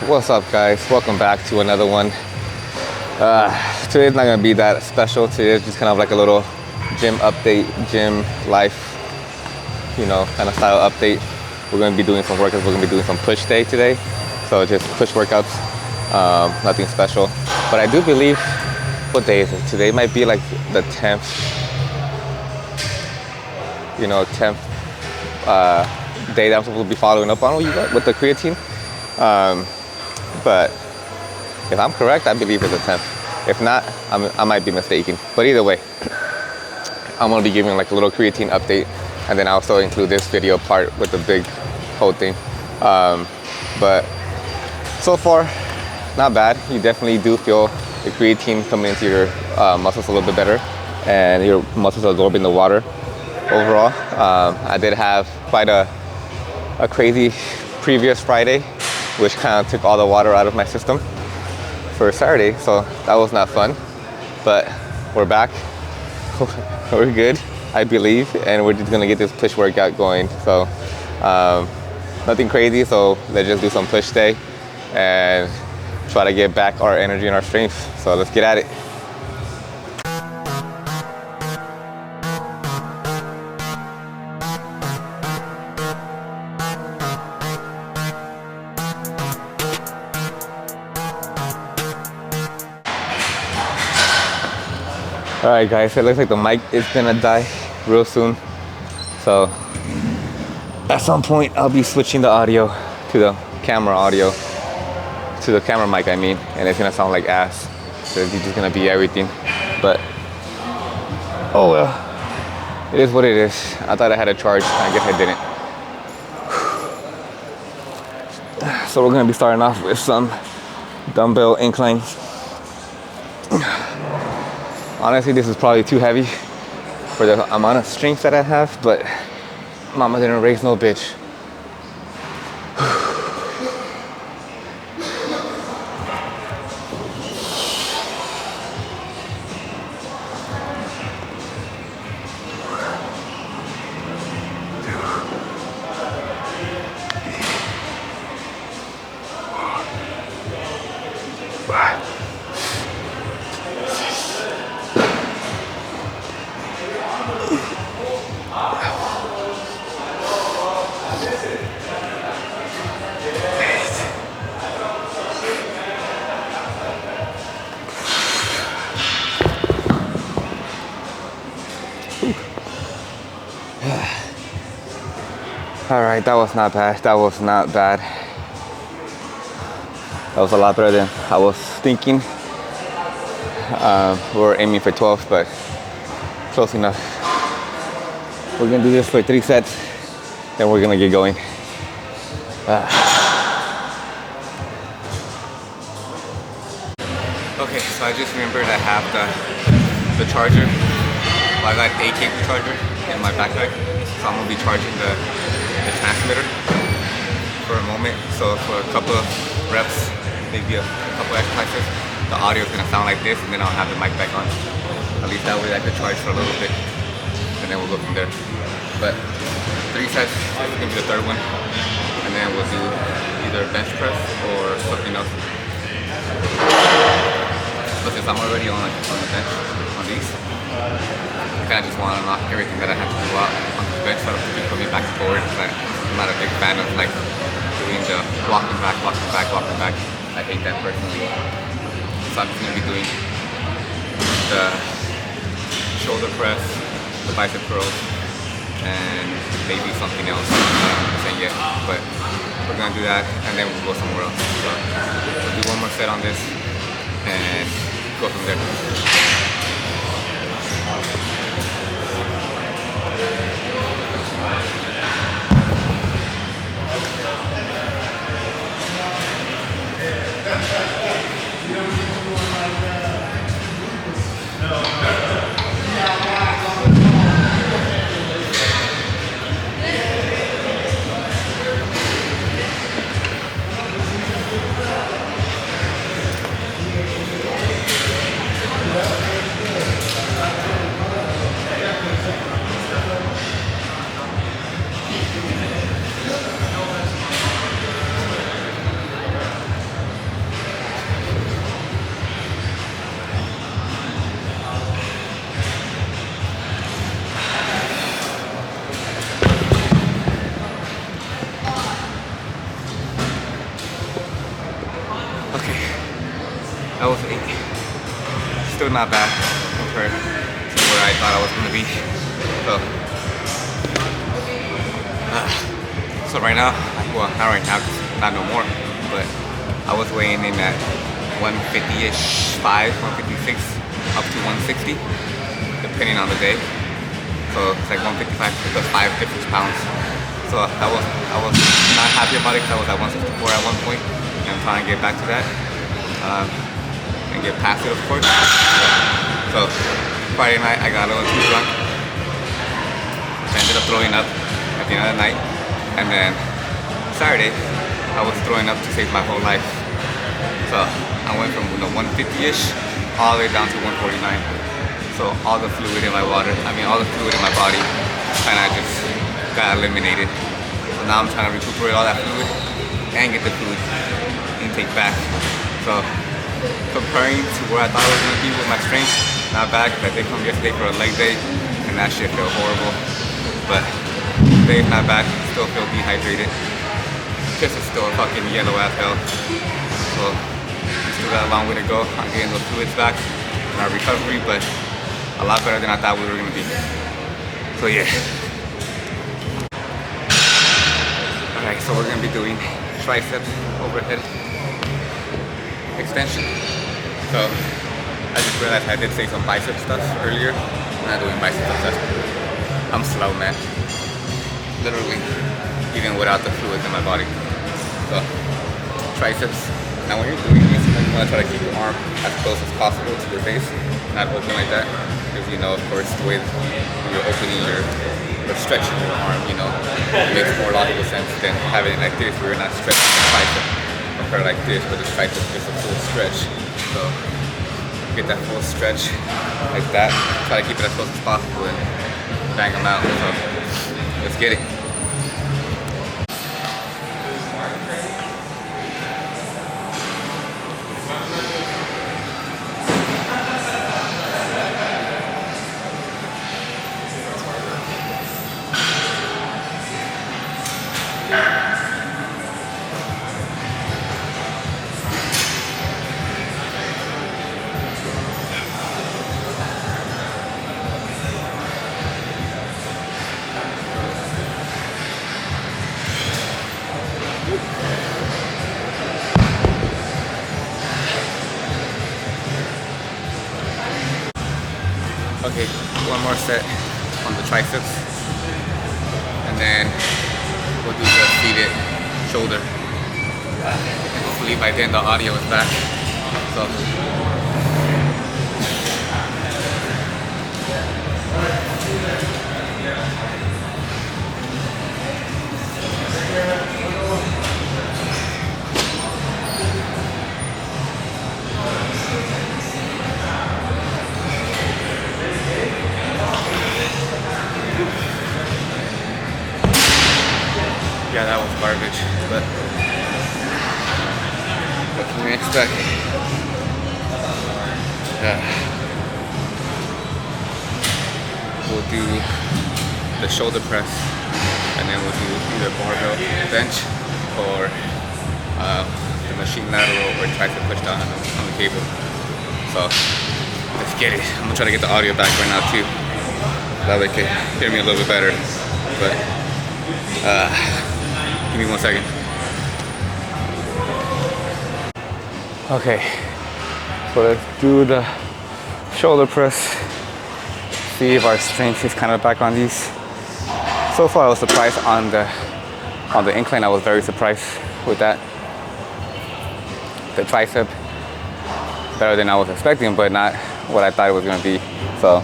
What's up, guys? Welcome back to another one. Today's not gonna be that special. Today's just kind of like a little gym update, gym life, kind of style update. We're gonna be doing some workouts. We're gonna be doing some push day today. So just push workouts, nothing special. But I do believe, what day is it? Today might be like the 10th, 10th day that I'm supposed to be following up on with the creatine. But if I'm correct, I believe it's the 10th. If not, I might be mistaken. But either way, I'm gonna be giving like a little creatine update, and then I'll also include this video part with the big whole thing. But so far, not bad. You definitely do feel the creatine coming into your muscles a little bit better, and your muscles absorbing the water overall. I did have quite a crazy previous Friday, which kind of took all the water out of my system for Saturday, so that was not fun. But we're back. We're good, I believe, and we're just gonna get this push workout going. So nothing crazy, so let's just do some push day and try to get back our energy and our strength. So let's get at it. All right, guys, it looks like the mic is gonna die real soon. So at some point, I'll be switching the audio to the camera audio, to the camera mic, I mean, and it's gonna sound like ass. So it's just gonna be everything. But, oh well, it is what it is. I thought I had a charge, I guess I didn't. So we're gonna be starting off with some dumbbell inclines. Honestly, this is probably too heavy for the amount of strength that I have, but mama didn't raise no bitch. All right, that was not bad. That was not bad. That was a lot better than I was thinking. We're aiming for 12, but close enough. We're gonna do this for 3 sets, then we're gonna get going. Okay, so I just remembered I have the charger. Well, I got a cable charger in my backpack, so I'm gonna be charging the transmitter for a moment. So for a couple of reps, maybe a couple exercises, the audio is gonna sound like this, and then I'll have the mic back on. At least that way I could charge for a little bit, and then we'll go from there. But 3 sets, this is gonna be the third one, and then we'll do either bench press or something else. But since I'm already on the bench on these, I kind of just want to knock everything that I have to do out on the bench, so I don't keep coming back and forward. I'm not a big fan of like doing the walking back. I hate that personally. So I'm just going to be doing the shoulder press, the bicep curls, and maybe something else. I'm not saying yet, but we're going to do that, and then we'll go somewhere else. So we'll do one more set on this and go from there. That was 8. Still not bad compared to where I thought I was gonna be. So right now, well, not right now, cause not no more, but I was weighing in at 150-ish, 156, up to 160, depending on the day. So it's like 155 plus 5 different pounds. So I was not happy about it because I was at 164 at one point, and I'm trying to get back to that and get past it, of course. So Friday night I got a little too drunk. I ended up throwing up at the end of the night, and then Saturday I was throwing up to save my whole life. So I went from 150-ish all the way down to 149. So all the fluid in my all the fluid in my body kind of just got eliminated. So now I'm trying to recuperate all that fluid and get the fluid intake back. So comparing to where I thought I was gonna be with my strength, not bad, because I did come yesterday for a leg day and that shit felt horrible. But today's not bad, still feel dehydrated. Just is still a fucking yellow as hell. So still got a long way to go on getting those fluids back in our recovery, but a lot better than I thought we were gonna be. So yeah. Alright, so we're gonna be doing tricep overhead extension. So I just realized I did say some bicep stuff earlier. I'm not doing bicep stuff. I'm slow, man. Literally, even without the fluids in my body. So triceps. Now when you're doing this, you want to try to keep your arm as close as possible to your face, not open like that. Because you know, of course, the way you're opening or stretching your arm, you know, it makes more logical sense than having it like this where you're not stretching the tricep. Compare like this where the tricep gets a full stretch. So get that full stretch like that. Try to keep it as close as possible and bang them out. So let's get it. Okay, one more set on the triceps, and then we'll do the seated shoulder. And hopefully by then the audio is back. So. Yeah, that was garbage, but what can we expect? We'll do the shoulder press, and then we'll do either barbell bench or the machine lateral or tricep push down on the cable. So let's get it. I'm gonna try to get the audio back right now too. That way they can hear me a little bit better. But give me 1 second. Okay, so let's do the shoulder press. See if our strength is kind of back on these. So far I was surprised on the incline. I was very surprised with that. The tricep, better than I was expecting, but not what I thought it was gonna be. So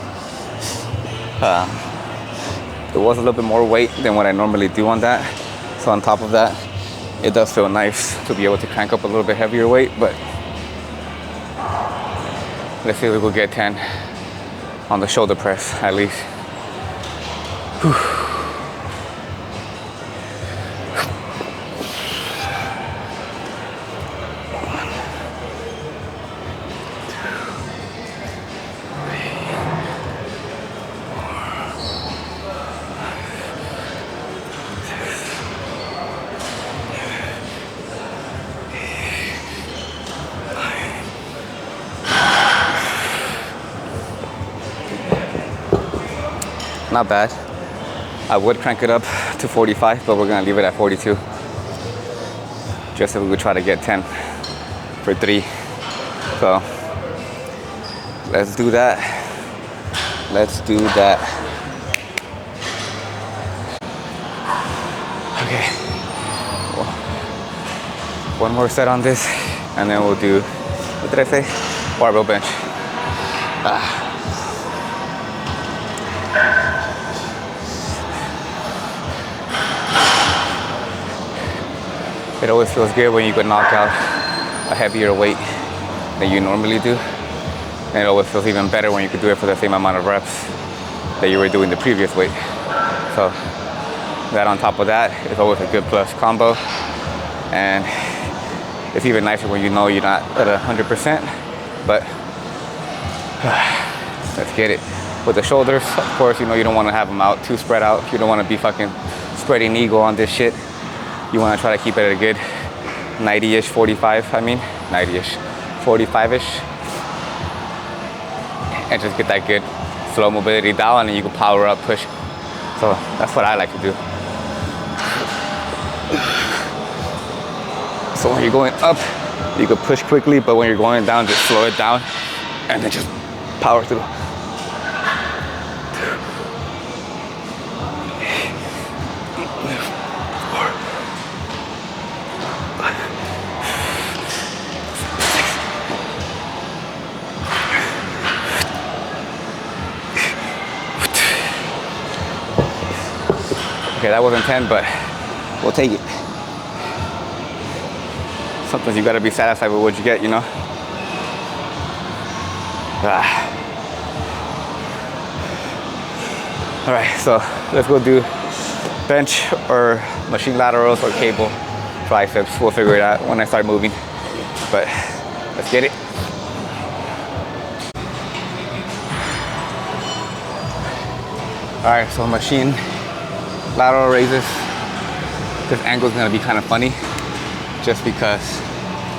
it was a little bit more weight than what I normally do on that. So on top of that, it does feel nice to be able to crank up a little bit heavier weight, but let's see if we will get 10 on the shoulder press at least. Whew. not bad. I would crank it up to 45, but we're gonna leave it at 42. Just so we would try to get 10 for 3. So let's do that. Let's do that. Okay. Well, one more set on this, and then we'll do, what did I say? Barbell bench. It always feels good when you can knock out a heavier weight than you normally do. And it always feels even better when you could do it for the same amount of reps that you were doing the previous weight. So that on top of that is always a good plus combo. And it's even nicer when you know you're not at 100%, but let's get it. With the shoulders, of course, you know you don't want to have them out too spread out. You don't want to be fucking spreading eagle on this shit. You want to try to keep it at a good 90-ish, 45, I mean, 90-ish, 45-ish. And just get that good slow mobility down, and you can power up, push. So that's what I like to do. So when you're going up, you can push quickly, but when you're going down, just slow it down and then just power through. Okay, that wasn't 10, but we'll take it. Sometimes you gotta be satisfied with what you get, you know? All right, so let's go do bench or machine laterals or cable triceps. We'll figure it out when I start moving, but let's get it. All right, so machine lateral raises. This angle is gonna be kind of funny, just because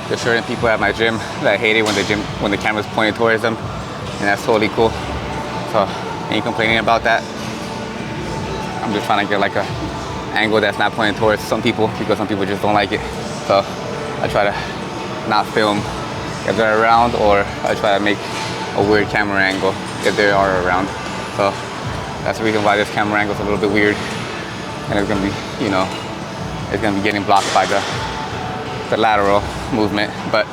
there's certain people at my gym that hate it when the camera's pointed towards them, and that's totally cool. So ain't complaining about that. I'm just trying to get like a angle that's not pointed towards some people, because some people just don't like it. So I try to not film if they're around, or I try to make a weird camera angle if they are around. So that's the reason why this camera angle is a little bit weird. And it's gonna be, you know, it's gonna be getting blocked by the lateral movement. But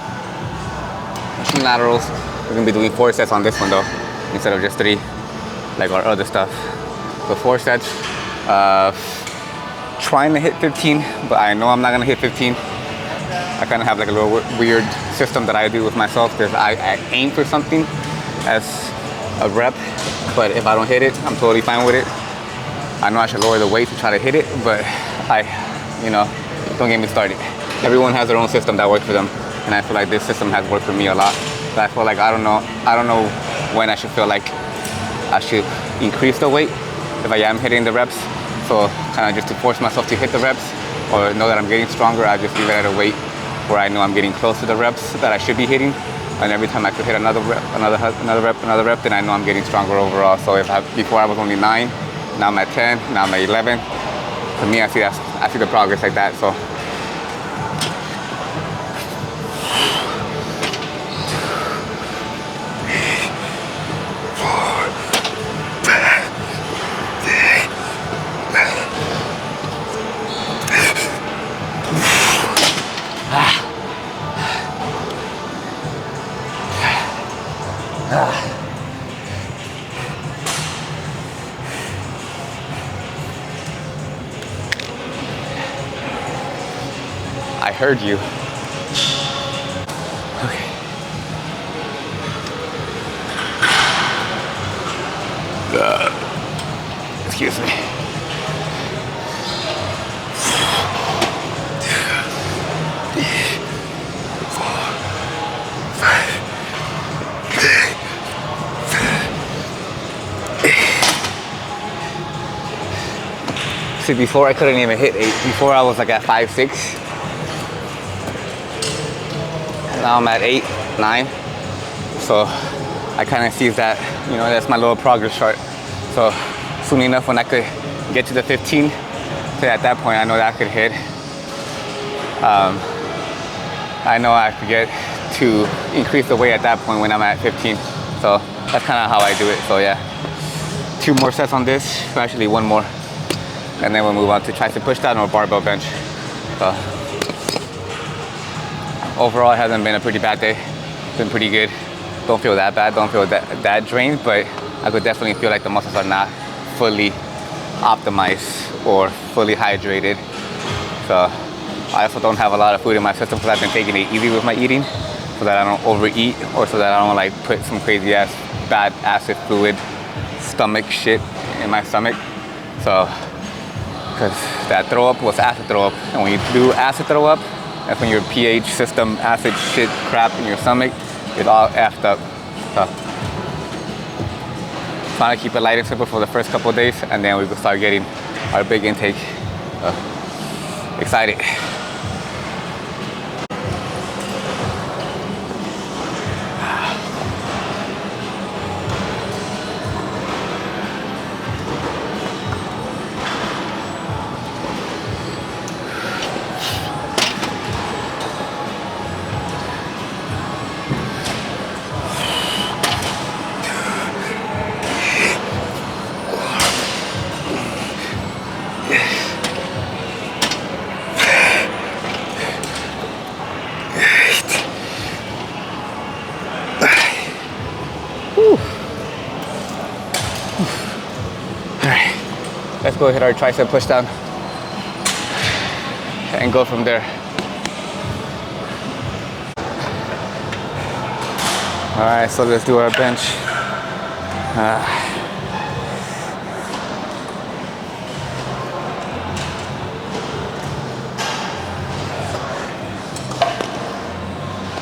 machine laterals, we're gonna be doing 4 sets on this one though, instead of just 3, like our other stuff. So 4 sets, trying to hit 15, but I know I'm not gonna hit 15. I kind of have like a little weird system that I do with myself, because I aim for something as a rep, but if I don't hit it, I'm totally fine with it. I know I should lower the weight to try to hit it, but you know, don't get me started. Everyone has their own system that works for them, and I feel like this system has worked for me a lot. So I feel like I don't know when I should feel like I should increase the weight if I am hitting the reps. So kind of just to force myself to hit the reps, or know that I'm getting stronger, I just leave it at a weight where I know I'm getting close to the reps that I should be hitting. And every time I could hit another rep, then I know I'm getting stronger overall. So before I was only 9, now I'm at 10, now I'm at 11. For me, I see the progress like that. So I heard you. Okay. Excuse me. See, before I couldn't even hit 8. Before I was like at 5, 6. Now I'm at 8, 9. So I kind of see that, you know, that's my little progress chart. So soon enough when I could get to the 15. So at that point, I know that I could hit. I know I could get to increase the weight at that point when I'm at 15. So that's kind of how I do it. So yeah, 2 more sets on this, actually 1 more. And then we'll move on to tricep push down or barbell bench. So overall, it hasn't been a pretty bad day. It's been pretty good. Don't feel that bad, don't feel that drained, but I could definitely feel like the muscles are not fully optimized or fully hydrated. So I also don't have a lot of food in my system because I've been taking it easy with my eating so that I don't overeat or so that I don't like put some crazy ass bad acid fluid stomach shit in my stomach. So, because that throw up was acid throw up. And when you do acid throw up, that's when your pH system acid shit crap in your stomach is all effed up. So, trying to keep it light and simple for the first couple of days, and then we can start getting our big intake. Excited. Let's go hit our tricep push down and go from there. All right, so let's do our bench.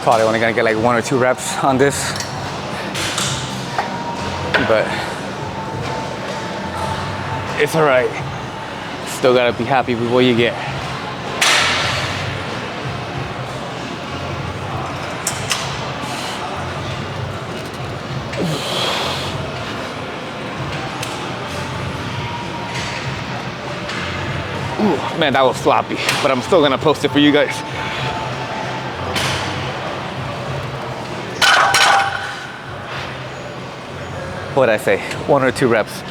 Probably only gonna get like 1 or 2 reps on this, but it's all right. Still gotta be happy with what you get. Ooh, man, that was sloppy, but I'm still gonna post it for you guys. What did I say? 1 or 2 reps.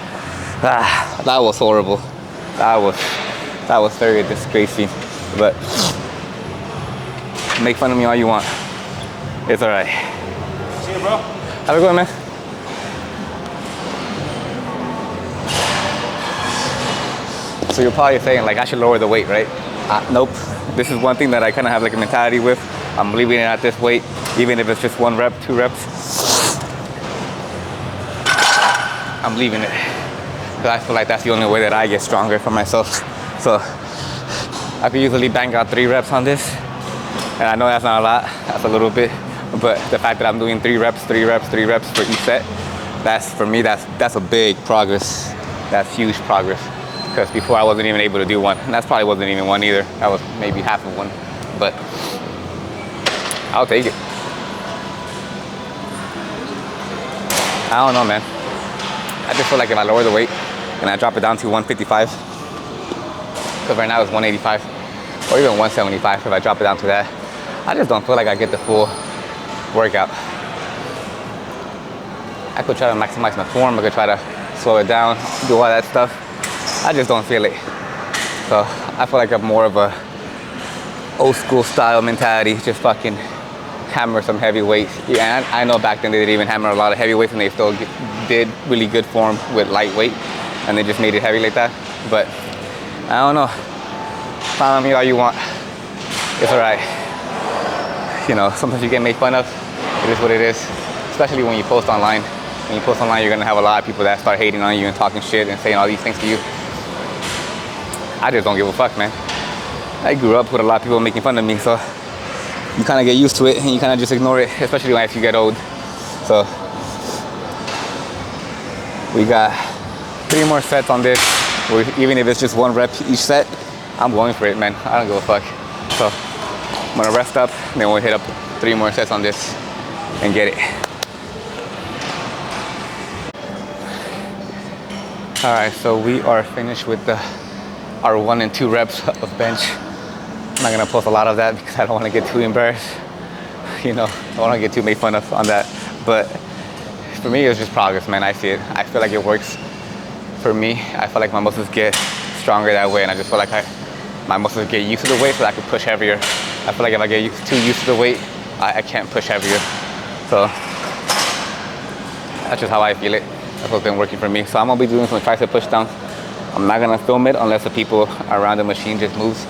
That was horrible. That was very disgraceful. But make fun of me all you want. It's all right. See you, bro. Have a good one, man. So you're probably saying like I should lower the weight, right? Nope. This is one thing that I kind of have like a mentality with. I'm leaving it at this weight, even if it's just 1 rep, 2 reps. I'm leaving it. Because I feel like that's the only way that I get stronger for myself. So I could usually bang out 3 reps on this. And I know that's not a lot, that's a little bit. But the fact that I'm doing 3 reps, 3 reps, 3 reps for each set, that's for me, that's a big progress. That's huge progress. Because before I wasn't even able to do 1. And that probably wasn't even 1 either. That was maybe half of 1. But I'll take it. I don't know, man. I just feel like if I lower the weight and I drop it down to 155, because right now it's 185 or even 175, if I drop it down to that, I just don't feel like I get the full workout. I could try to maximize my form, I could try to slow it down, do all that stuff. I just don't feel it. So I feel like I'm more of a old school style mentality, just fucking hammer some heavy weights. Yeah, I know back then they didn't even hammer a lot of heavy weights and they still did really good form with lightweight and they just made it heavy like that. But I don't know. Follow me all you want. It's all right. You know, sometimes you get made fun of. It is what it is. Especially when you post online. When you post online, you're gonna have a lot of people that start hating on you and talking shit and saying all these things to you. I just don't give a fuck, man. I grew up with a lot of people making fun of me, so you kind of get used to it and you kind of just ignore it, especially as you get old. So we got 3 more sets on this. Even if it's just 1 rep each set, I'm going for it, man. I don't give a fuck. So I'm gonna rest up, and then we'll hit up 3 more sets on this and get it. All right, so we are finished with our 1 and 2 reps of bench. I'm not gonna post a lot of that because I don't want to get too embarrassed. You know, I don't want to get too made fun of on that. But for me, it was just progress, man. I see it. I feel like it works for me. I feel like my muscles get stronger that way, and I just feel like my muscles get used to the weight so that I can push heavier. I feel like if I get too used to the weight, I can't push heavier. So that's just how I feel it. That's what's been working for me. So I'm gonna be doing some tricep push downs. I'm not gonna film it unless the people around the machine just moves,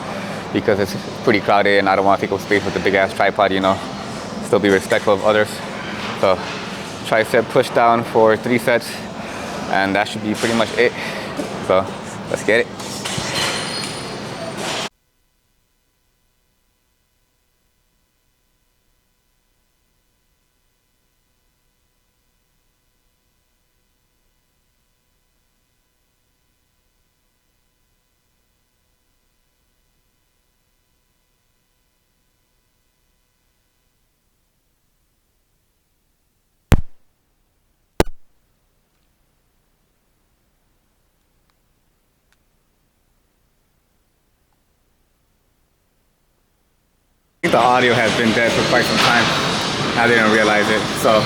because it's pretty crowded and I don't want to take up space with the big ass tripod, you know. Still be respectful of others. So tricep push down for 3 sets, and that should be pretty much it. So let's get it. I think the audio has been dead for quite some time. I didn't realize it. So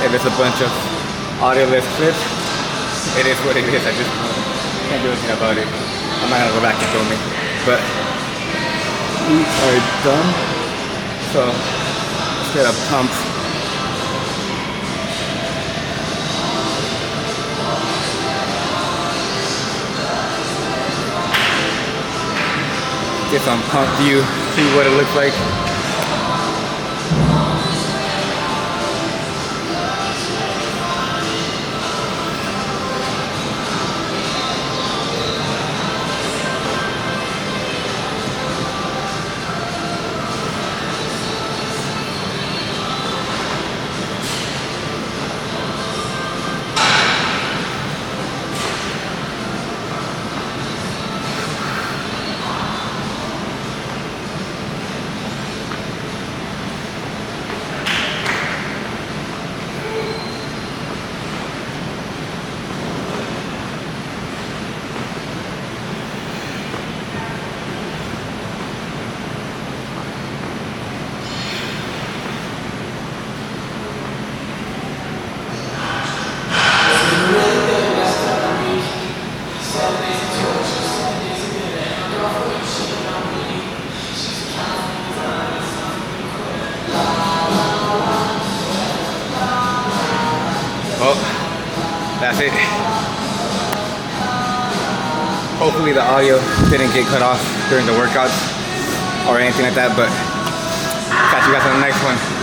if it's a bunch of audio-less clips, it is what it is. I just can't do anything about it. I'm not gonna go back and film it. But we are done. So let's get a pump. Get some pump view, see what it looks like. Well, that's it. Hopefully the audio didn't get cut off during the workouts or anything like that, but catch you guys on the next one.